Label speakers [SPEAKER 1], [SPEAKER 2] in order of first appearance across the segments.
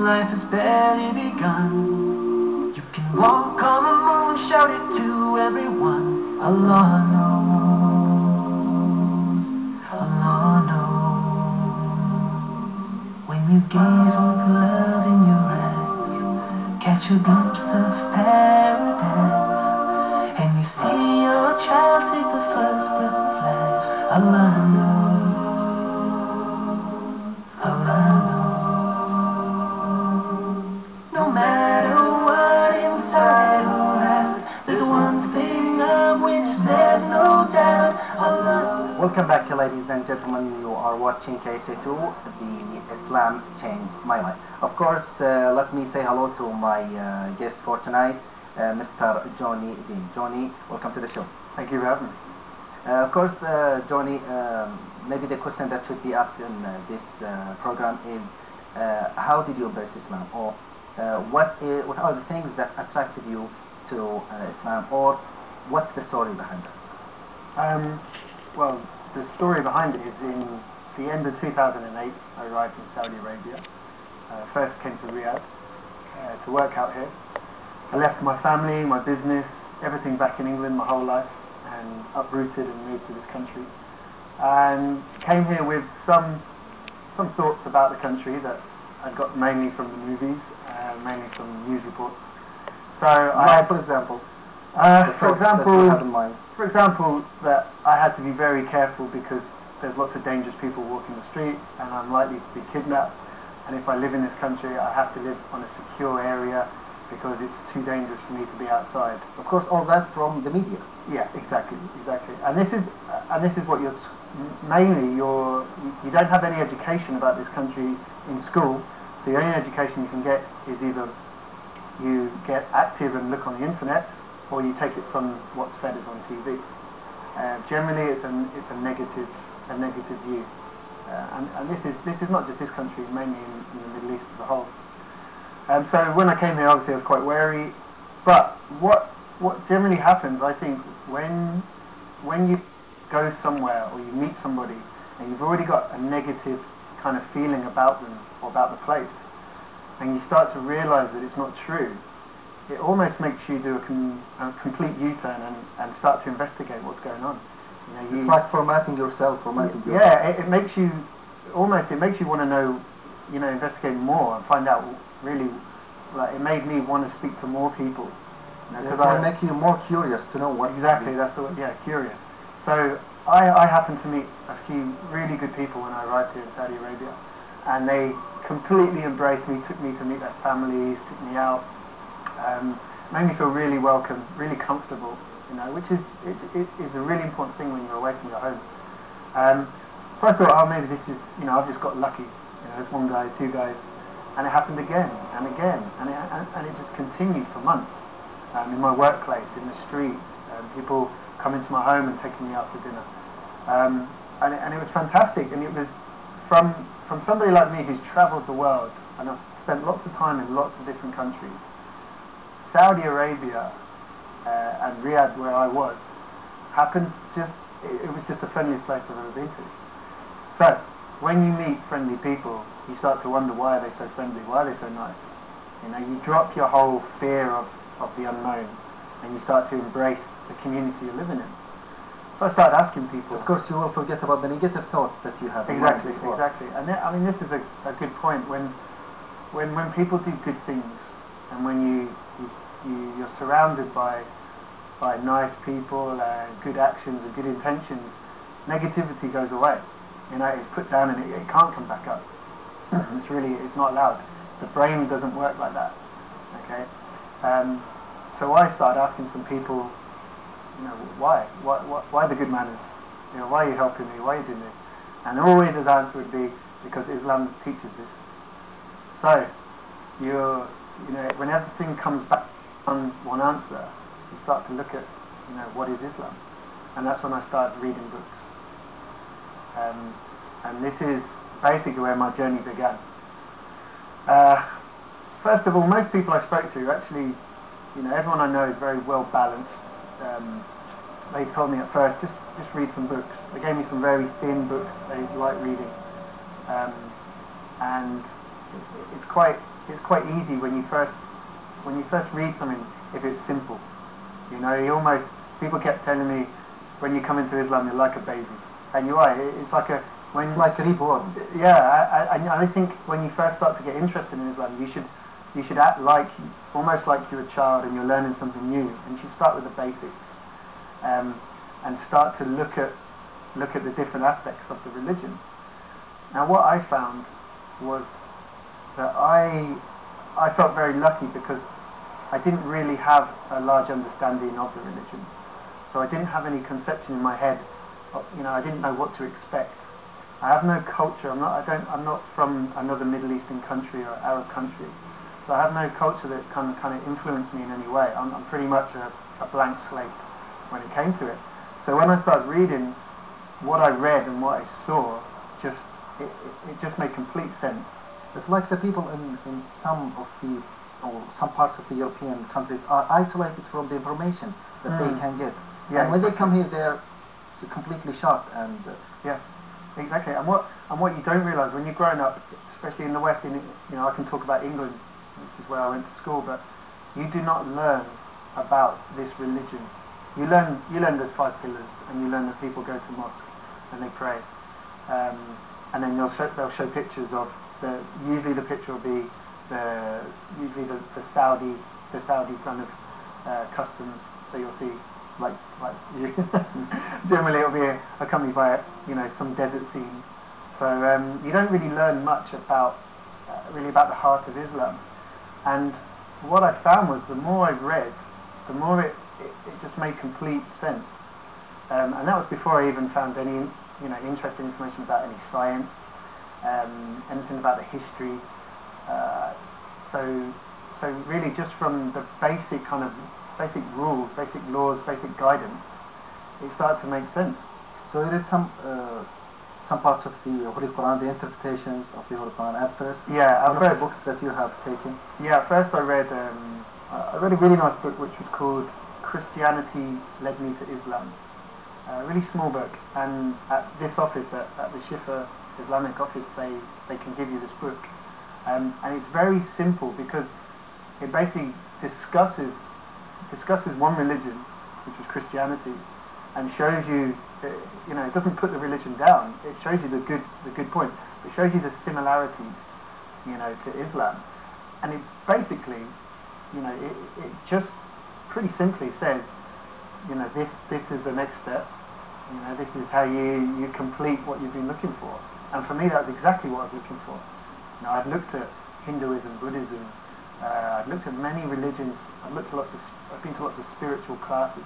[SPEAKER 1] life has barely begun. You can walk on the moon, shout it to everyone. Allah knows, Allah knows. When you gaze with love in your eyes, catch a glimpse of paradise, and you see your child take the first breath of life. Allah knows, Allah knows. No matter what inside or out, there's one thing of which there's no doubt. Allah.
[SPEAKER 2] Welcome back, ladies and gentlemen. You are watching KSA2, the Islam Changed My Life. Of course, let me say hello to my guest for tonight, Mr. Johnny Dean. Johnny, welcome to the show.
[SPEAKER 3] Thank you for having me.
[SPEAKER 2] Of course, Johnny, maybe the question that should be asked in this program is, how did you embrace Islam? Or what are the things that attracted you to Islam? Or what's the story behind it?
[SPEAKER 3] Well, the story behind it is in the end of 2008, I arrived in Saudi Arabia. First came to Riyadh to work out here. I left my family, my business, everything back in England my whole life, and uprooted and moved to this country. And came here with some thoughts about the country that I got mainly from the movies, mainly from news reports. So
[SPEAKER 2] for example,
[SPEAKER 3] for example, that I had to be very careful because there's lots of dangerous people walking the street, and I'm likely to be kidnapped. And if I live in this country, I have to live on a secure area because it's too dangerous for me to be outside.
[SPEAKER 2] Of course, all that from the media.
[SPEAKER 3] Yeah, exactly. And this is what you don't have any education about this country in school. So the only education you can get is either you get active and look on the internet, or you take it from what's fed us on TV. Generally, it's a negative view, and this is not just this country, mainly in the Middle East as a whole. So when I came here, obviously I was quite wary. But what generally happens, I think, when you go somewhere or you meet somebody and you've already got a negative kind of feeling about them or about the place, and you start to realise that it's not true, it almost makes you do a complete U-turn and start to investigate what's going on.
[SPEAKER 2] It's like formatting yourself.
[SPEAKER 3] Yeah, it makes you want to know, investigate more and find out really. Like, it made me want to speak to more people.
[SPEAKER 2] It will make you more curious to know what.
[SPEAKER 3] Exactly, that's the word. Yeah, curious. So I happened to meet a few really good people when I arrived here in Saudi Arabia, and they completely embraced me, took me to meet their families, took me out. Made me feel really welcome, really comfortable, which is a really important thing when you're away from your home. So I thought, maybe this is, I've just got lucky. There's one guy, two guys, and it happened again and again, and it just continued for months. In my workplace, in the street, people coming to my home and taking me out for dinner, and it was fantastic. And it was from somebody like me who's travelled the world and I've spent lots of time in lots of different countries. Saudi Arabia and Riyadh, where I was, it was just the friendliest place I've ever been to. So, when you meet friendly people, you start to wonder, why are they so friendly? Why are they so nice? You drop your whole fear of the unknown, and you start to embrace the community you're living in. So I started asking people.
[SPEAKER 2] Of course, you will forget about the negative thoughts that you have.
[SPEAKER 3] Exactly. And this is a good point. When people do good things, and when you're surrounded by nice people and good actions and good intentions, negativity goes away. It's put down and it can't come back up. It's not allowed. The brain doesn't work like that. Okay. So I started asking some people, why the good manners? Why are you helping me? Why are you doing this? And always his answer would be, because Islam teaches this. So when everything comes back on one answer, you start to look at, what is Islam? And that's when I started reading books. And this is basically where my journey began. First of all, most people I spoke to actually, everyone I know is very well balanced. They told me at first, just read some books. They gave me some very thin books they like reading. And it's quite easy when you first read something if it's simple. You know, people kept telling me when you come into Islam you're like a baby, and you are. It's like a
[SPEAKER 2] reborn.
[SPEAKER 3] Yeah, I think when you first start to get interested in Islam, you should act almost like you're a child and you're learning something new, and you should start with the basics, and start to look at the different aspects of the religion. Now, what I found was that I felt very lucky because I didn't really have a large understanding of the religion, so I didn't have any conception in my head. I didn't know what to expect. I have no culture. I'm not from another Middle Eastern country or Arab country, so I have no culture that can kind of influence me in any way. I'm pretty much a blank slate when it came to it. So when I started reading, what I read and what I saw it just made complete sense.
[SPEAKER 2] It's like the people in some parts of the European countries are isolated from the information that they can get.
[SPEAKER 3] Yeah,
[SPEAKER 2] and when they come here, they're completely shocked. And
[SPEAKER 3] yeah, exactly. And what you don't realise when you're growing up, especially in the West, I can talk about England, which is where I went to school, but you do not learn about this religion. You learn there's 5 pillars, and you learn that people go to mosque and they pray, and then they'll show pictures of usually the picture will be the Saudi kind of customs. So you'll see like generally it'll be accompanied by some desert scene. So you don't really learn much about the heart of Islam. And what I found was the more I read, the more it just made complete sense. And that was before I even found any interesting information about any science, anything about the history. So really just from the basic rules, basic laws, basic guidance, it started to make sense.
[SPEAKER 2] So it is some parts of the Holy Quran, the interpretations of the Holy Quran at first.
[SPEAKER 3] Yeah,
[SPEAKER 2] one of the books that you have taken.
[SPEAKER 3] Yeah, at first I read a really nice book which was called Christianity Led Me to Islam. A really small book, and at this office, at the Shifa Islamic office, they can give you this book, and it's very simple because it basically discusses one religion, which is Christianity, and shows you, it doesn't put the religion down. It shows you the good point. It shows you the similarities, to Islam, and it basically, it just pretty simply says, this is the next step. This is how you complete what you've been looking for. And for me, that was exactly what I was looking for. I've looked at Hinduism, Buddhism. I've looked at many religions. I've been to lots of spiritual classes.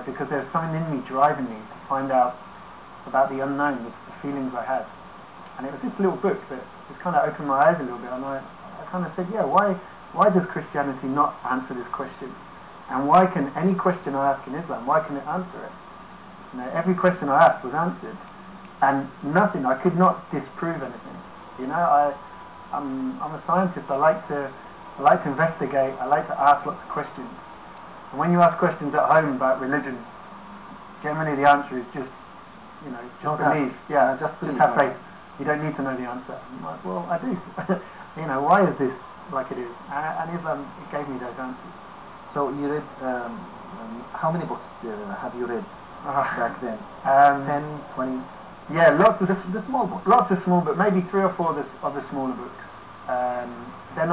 [SPEAKER 3] Because there's something in me driving me to find out about the unknown, the feelings I had. And it was this little book that just kind of opened my eyes a little bit. And I kind of said, yeah, why does Christianity not answer this question? And why can any question I ask in Islam, why can it answer it? Every question I asked was answered, and nothing. I could not disprove anything. I'm a scientist. I like to investigate. I like to ask lots of questions. And when you ask questions at home about religion, generally the answer is just believe. Yeah, just have faith. You don't need to know the answer. I'm like, well, I do. Why is this like it is? And Islam gave me those answers.
[SPEAKER 2] So you read, how many books have you read back then? 10, 20?
[SPEAKER 3] Yeah, lots of
[SPEAKER 2] the small books.
[SPEAKER 3] Lots of small books, maybe 3 or 4 of the smaller books. Then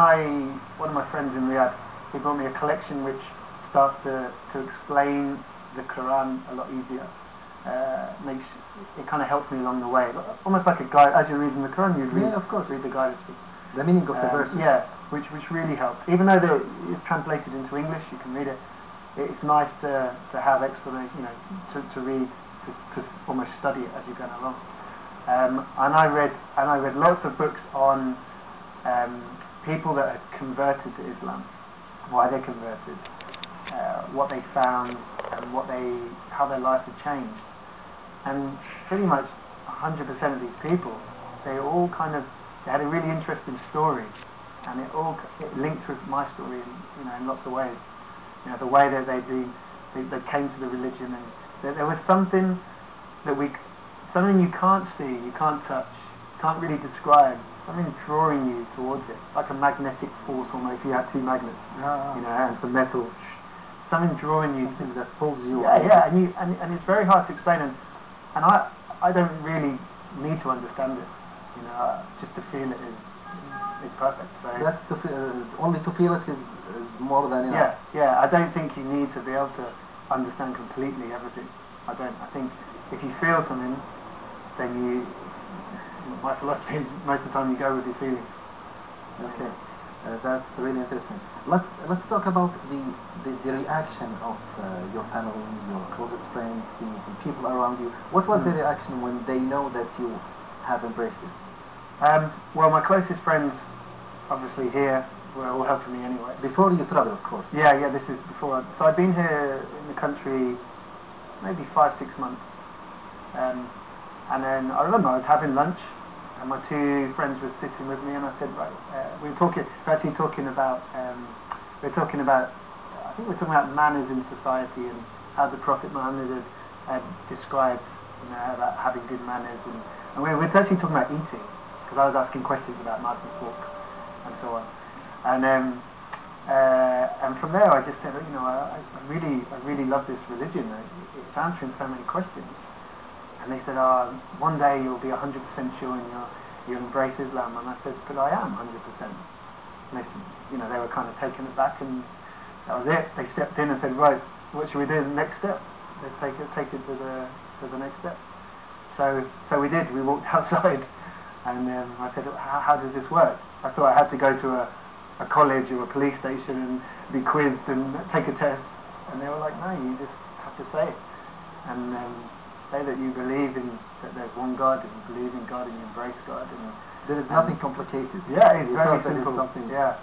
[SPEAKER 3] one of my friends in Riyadh, he brought me a collection which starts to explain the Quran a lot easier. It kind of helps me along the way, almost like a guide. As you're reading the Quran, you'd read the guidance book.
[SPEAKER 2] The meaning of the verses.
[SPEAKER 3] Yeah, which really helps. Even though it's translated into English, you can read it. It's nice to have explanation, to read, to almost study it as you're going along. And I read lots of books on people that had converted to Islam, why they converted, what they found, and how their life had changed. And pretty much 100% of these people, they had a really interesting story, and it linked with my story in lots of ways. The way that they came to the religion, and there was something you can't see, you can't touch, can't really describe. Something drawing you towards it, like a magnetic force almost. You have two magnets, you know, and some metal. Something drawing you.
[SPEAKER 2] Something that pulls you.
[SPEAKER 3] Yeah, and it's very hard to explain, and I don't really need to understand it. You know, just to feel it is perfect. So
[SPEAKER 2] that's only to feel it is more than enough.
[SPEAKER 3] Yeah. I don't think you need to be able to understand completely everything. I don't. I think if you feel something, then my philosophy is most of the time you go with your feelings.
[SPEAKER 2] Okay, that's really interesting. Let's talk about the reaction of your family, your closest friends, the people around you. What was the reaction when they know that you have embraced it?
[SPEAKER 3] Well, my closest friends, obviously here, were all helping me anyway.
[SPEAKER 2] Before you travel, of course.
[SPEAKER 3] Yeah, this is before. So I've been here in the country maybe 5-6 months. And then I remember I was having lunch, and my two friends were sitting with me, and I said, right, we were talking about, I think we were talking about manners in society and how the Prophet Muhammad had described, you know, about having good manners, and we were actually talking about eating, because I was asking questions about knife and fork and so on, and from there I just said, you know, I really love this religion. It's answering so many questions. And they said, one day you'll be 100% sure and you'll embrace Islam. And I said, but I am 100%. And they said, you know, they were kind of taken aback, and that was it. They stepped in and said, right, what should we do? The next step. Let's take it to the next step. So we did. We walked outside, and I said, how does this work? I thought I had to go to a college or a police station and be quizzed and take a test. And they were like, no, you just have to say it. And say that you believe in that there's one God, and you believe in God, and you embrace God, and
[SPEAKER 2] there is nothing complicated.
[SPEAKER 3] Yeah, it's very simple. Yeah,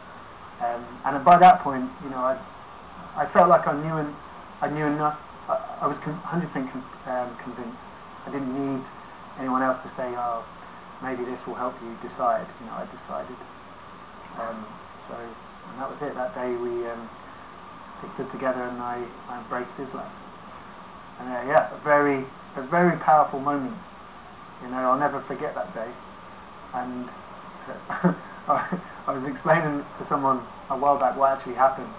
[SPEAKER 3] and by that point, you know, I felt like I knew enough. I was 100% convinced. I didn't need anyone else to say, oh, maybe this will help you decide. You know, I decided. And that was it. That day we stood together, and I embraced Islam. And a very powerful moment. You know, I'll never forget that day. And I was explaining to someone a while back what actually happened.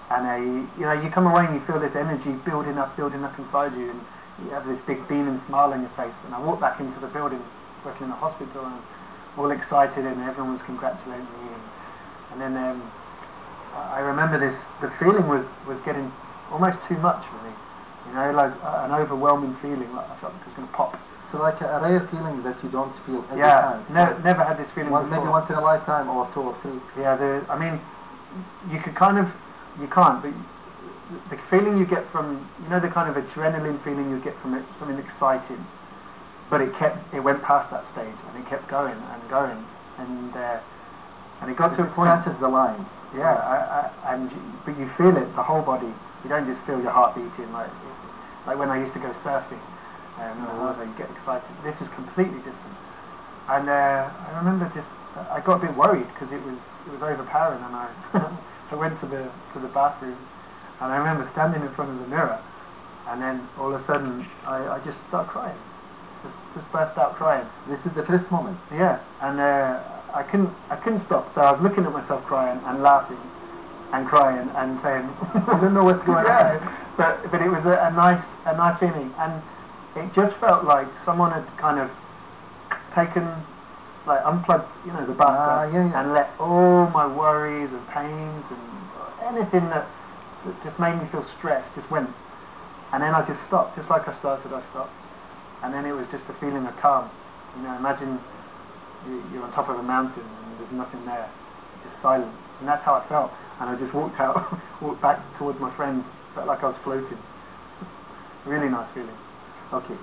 [SPEAKER 3] And you know, you come away and you feel this energy building up inside you, and you have this big beaming smile on your face. And I walked back into the building, working in a hospital, and all excited, and everyone was congratulating me. And then I remember the feeling was getting almost too much for me. You know, like an overwhelming feeling, like I felt like it was going to pop.
[SPEAKER 2] So like a rare feeling that you don't feel every
[SPEAKER 3] time.
[SPEAKER 2] Yeah,
[SPEAKER 3] never had this feeling before.
[SPEAKER 2] Maybe once in a lifetime, or 2 or 3.
[SPEAKER 3] Yeah, I mean, you can't, but the feeling you get from, you know, the kind of adrenaline feeling you get from it, something exciting, but it went past that stage, and it kept going and going, and it got to a point.
[SPEAKER 2] Crosses the line.
[SPEAKER 3] Yeah, but you feel it, the whole body. You don't just feel your heart beating like when I used to go surfing, you get excited. This is completely different. And I remember I got a bit worried because it was overpowering, and I went to the bathroom, and I remember standing in front of the mirror, and then all of a sudden I just started crying, just burst out crying.
[SPEAKER 2] This is the first moment.
[SPEAKER 3] Yeah, and I couldn't stop, so I was looking at myself crying and laughing and crying and saying, I don't know what's going on. But it was a nice feeling, and it just felt like someone had kind of unplugged, you know, the bathtub, and let all my worries and pains and anything that just made me feel stressed just went. And then I just stopped, just like I started, I stopped. And then it was just a feeling of calm. You know, imagine you're on top of a mountain and there's nothing there, just silence. And that's how I felt. And I just walked back towards my friends, felt like I was floating. Really nice feeling.
[SPEAKER 2] Okay.